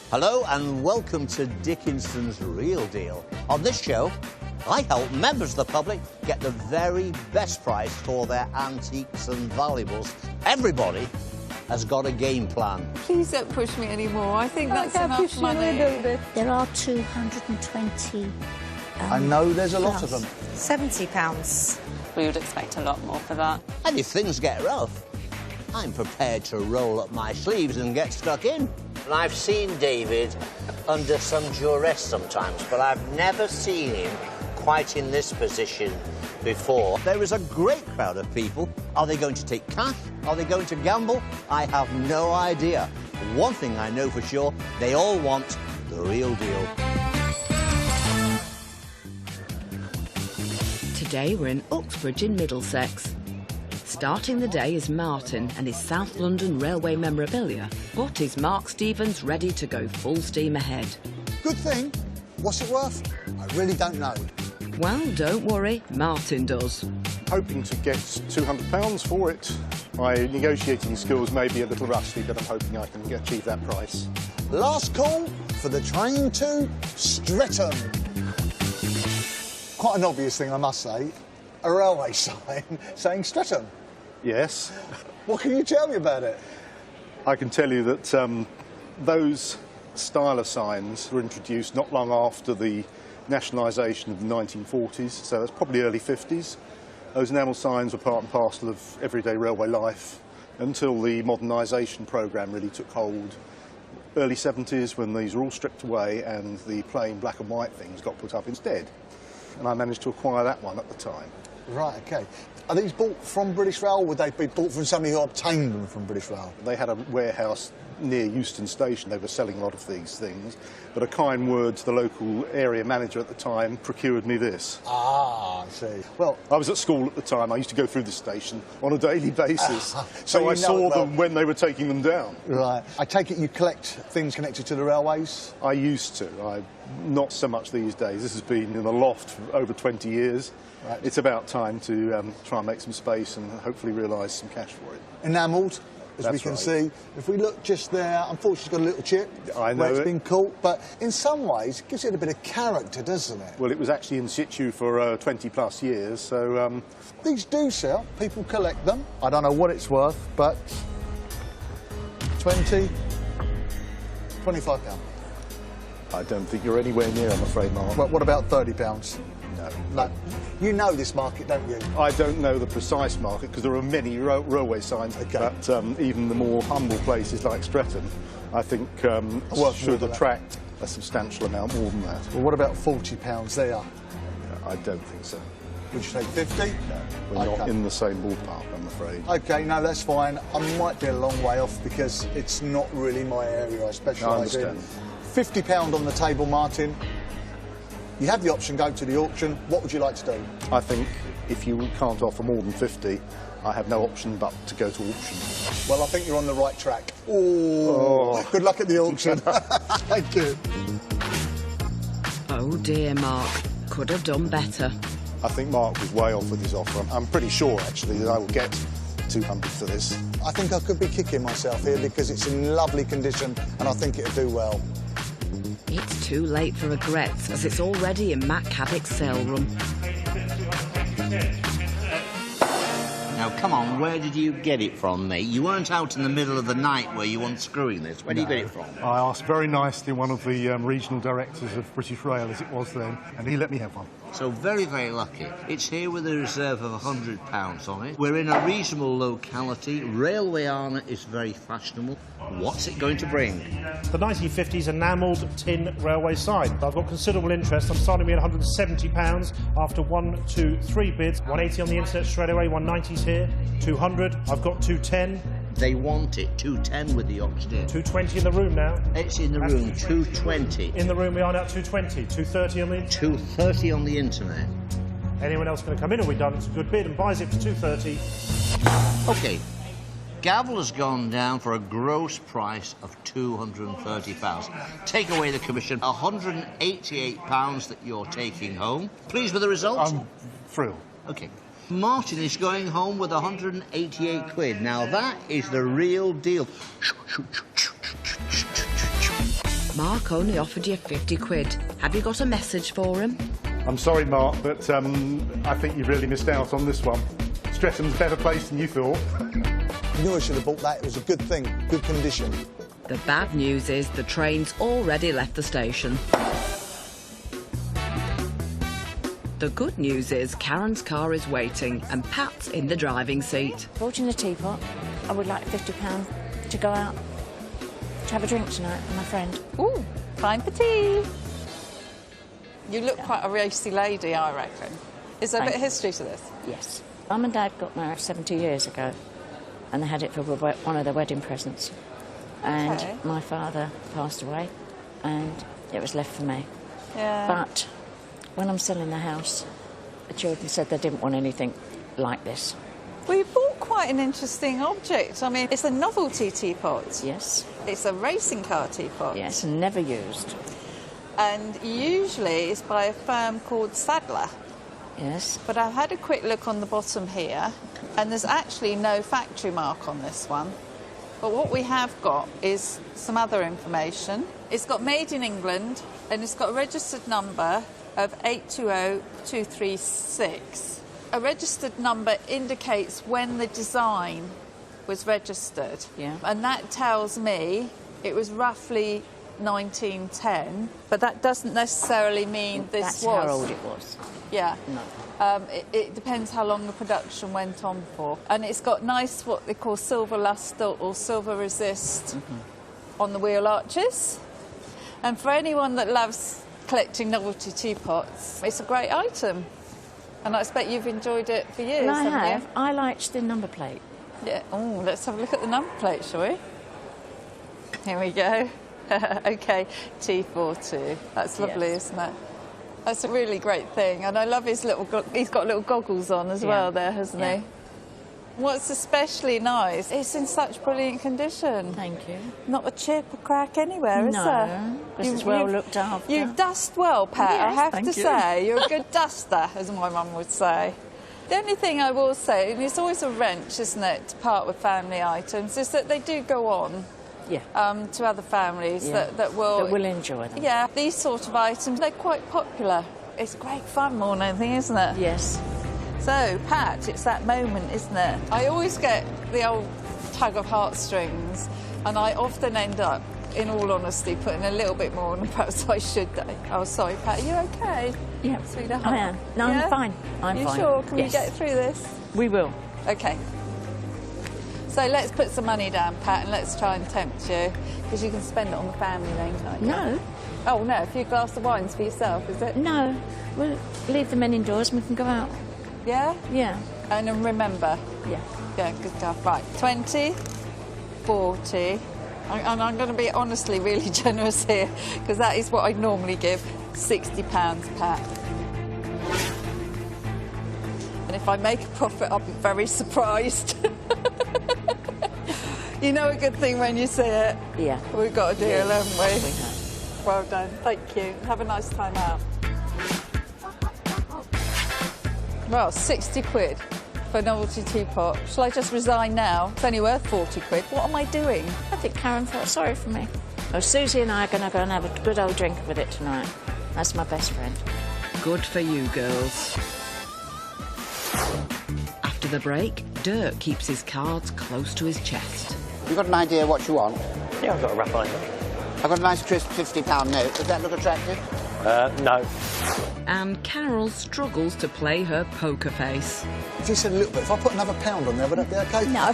Hello and welcome to Dickinson's Real Deal. On this show, I help members of the public get the very best price for their antiques and valuables. Everybody has got a game plan. Please don't push me anymore. I think that's enough money. There are 220. I know there's a lot of them. £70. We would expect a lot more for that. And if things get rough, I'm prepared to roll up my sleeves and get stuck in. And I've seen David under some duress sometimes, but I've never seen him quite in this position before. There is a great crowd of people. Are they going to take cash? Are they going to gamble? I have no idea. One thing I know for sure, they all want the real deal. Today we're in Uxbridge in Middlesex. Starting the day is Martin and his South London Railway memorabilia, but is Mark Stevens ready to go full steam ahead? Good thing. What's it worth? I really don't know. Well, don't worry, Martin does. Hoping to get £200 for it. My negotiating skills may be a little rusty, but I'm hoping I can achieve that price. Last call for the train to Streatham. Quite an obvious thing, I must say. A railway sign saying Streatham. Yes. What can you tell me about it? I can tell you that those style of signs were introduced not long after the nationalisation of the 1940s, so that's probably early 50s. Those enamel signs were part and parcel of everyday railway life until the modernisation programme really took hold. Early 70s, when these were all stripped away and the plain black and white things got put up instead. And I managed to acquire that one at the time. Right, OK. Are these bought from British Rail, or would they be bought from somebody who obtained them from British Rail? They had a warehouse near Euston Station. They were selling a lot of these things. But a kind word to the local area manager at the time procured me this. Ah, I see. Well, I was at school at the time. I used to go through the station on a daily basis. So I saw them when they were taking them down. Right. I take it you collect things connected to the railways? I used to. Not so much these days. This has been in the loft for over 20 years. Right. It's about time to try and make some space and hopefully realise some cash for it. Enamelled, as That's we can right. see. If we look just there, unfortunately it's got a little chip I know where it's it. been caught, but in some ways it gives it a bit of character, doesn't it? Well, it was actually in situ for 20 plus years, so... These do sell. People collect them. I don't know what it's worth, but 20, £25. I don't think you're anywhere near, I'm afraid, Mark. Well, what about £30? No. No. You know this market, don't you? I don't know the precise market because there are many railway signs, Okay. but even the more humble places like Streatham, I think should attract a substantial amount more than that. Well, what about £40 there? I don't think so. Would you say 50? No, we're not Okay. in the same ballpark, I'm afraid. OK, no, that's fine. I might be a long way off because it's not really my area I specialise in. I understand. £50 on the table, Martin. You have the option, go to the auction. What would you like to do? I think if you can't offer more than 50, I have no option but to go to auction. Well, I think you're on the right track. Oh. Good luck at the auction. Thank you. Oh dear, Mark. Could have done better. I think Mark was way off with his offer. I'm pretty sure, actually, that I will get 200 for this. I think I could be kicking myself here because it's in lovely condition and I think it'll do well. It's too late for regrets, as it's already in Matt Cabot's sale room. Now, come on, where did you get it from, mate? You weren't out in the middle of the night, were you, unscrewing this? Where did you get it from? I asked very nicely one of the regional directors of British Rail, as it was then, and he let me have one. So very, very lucky. It's here with a reserve of £100 on it. We're in a reasonable locality. Railway armour is very fashionable. What's it going to bring? The 1950s enamelled tin railway sign. I've got considerable interest. I'm starting me at £170 after 1, 2, 3 bids. 180 on the internet straight away, 190's here, 200. I've got 210. They want it. 210 with the auctioneer. 220 in the room now. It's in the room. 220. In the room we are now 220. 230 on the... 230 on the internet. Anyone else going to come in and we've done it's a good bid and buys it for 230. OK. Gavel has gone down for a gross price of £230. Take away the commission, £188 that you're taking home. Pleased with the result? I'm thrilled. OK. Martin is going home with 188 quid. Now, that is the real deal. Mark only offered you 50 quid. Have you got a message for him? I'm sorry, Mark, but I think you've really missed out on this one. Stretham's a better place than you thought. You knew I should have bought that. It was a good thing, good condition. The bad news is the train's already left the station. The good news is Karen's car is waiting and Pat's in the driving seat. Brought in a teapot. I would like £50 to go out to have a drink tonight with my friend. Ooh, time for tea. You look quite a racy lady, I reckon. Is there a bit of history to this? Yes. Mum and Dad got married 70 years ago, and they had it for one of their wedding presents. And my father passed away, and it was left for me. Yeah. But when I'm selling the house, the children said they didn't want anything like this. Well, you bought quite an interesting object. I mean, it's a novelty teapot. Yes. It's a racing car teapot. Yes, never used. And usually it's by a firm called Sadler. Yes. But I've had a quick look on the bottom here, and there's actually no factory mark on this one. But what we have got is some other information. It's got made in England, and it's got a registered number of 820236. A registered number indicates when the design was registered. Yeah. And that tells me it was roughly 1910, but that doesn't necessarily mean this That's was. how old it was. Yeah. No. It depends how long the production went on for. And it's got nice, what they call silver lustre or silver resist on the wheel arches. And for anyone that loves collecting novelty teapots, it's a great item. And I expect you've enjoyed it for years, And I haven't have. you? I liked the number plate. Yeah. Oh, let's have a look at the number plate, shall we? Here we go. OK, T42. That's lovely, isn't it? That's a really great thing. And I love his little... He's got little goggles on as well there, hasn't he? What's especially nice, it's in such brilliant condition. Thank you. Not a chip or crack anywhere, is there? No, this is well looked after. You dust well, Pat, Yes, I have thank to you. say. You're a good duster, as my mum would say. The only thing I will say, and it's always a wrench, isn't it, to part with family items, is that they do go on to other families that will enjoy them. Yeah, these sort of items, they're quite popular. It's great fun more than anything, isn't it? Yes. So, Pat, it's that moment, isn't it? I always get the old tug of heartstrings, and I often end up, in all honesty, putting a little bit more than perhaps I should. Oh, sorry, Pat, are you OK? Yeah, sweetheart? I am. No, Yeah? I'm fine. I'm you fine. sure? Can we Yes. get through this? We will. OK. So let's put some money down, Pat, and let's try and tempt you, because you can spend it on the family then, can't you? No. Oh, no, a few glass of wines for yourself, is it? No. We'll leave the men indoors and we can go out. Yeah? Yeah. And then remember. Yeah. Yeah, good stuff. Right, 20, 40. And I'm going to be honestly really generous here, because that is what I normally give, £60, Pat. And if I make a profit, I'll be very surprised. You know a good thing when you see it? Yeah. We've got a deal, haven't we? We have. Well done. Thank you. Have a nice time out. Well, 60 quid for a novelty teapot. Shall I just resign now? It's only worth 40 quid. What am I doing? I think Karen felt sorry for me. Oh, Susie and I are going to go and have a good old drink with it tonight. That's my best friend. Good for you, girls. After the break, Dirk keeps his cards close to his chest. You got an idea what you want? Yeah, I've got a rough idea. I've got a nice crisp £50 note. Does that look attractive? No. And Carol struggles to play her poker face. If you said a little bit, if I put another £1 on there, would that be OK? No.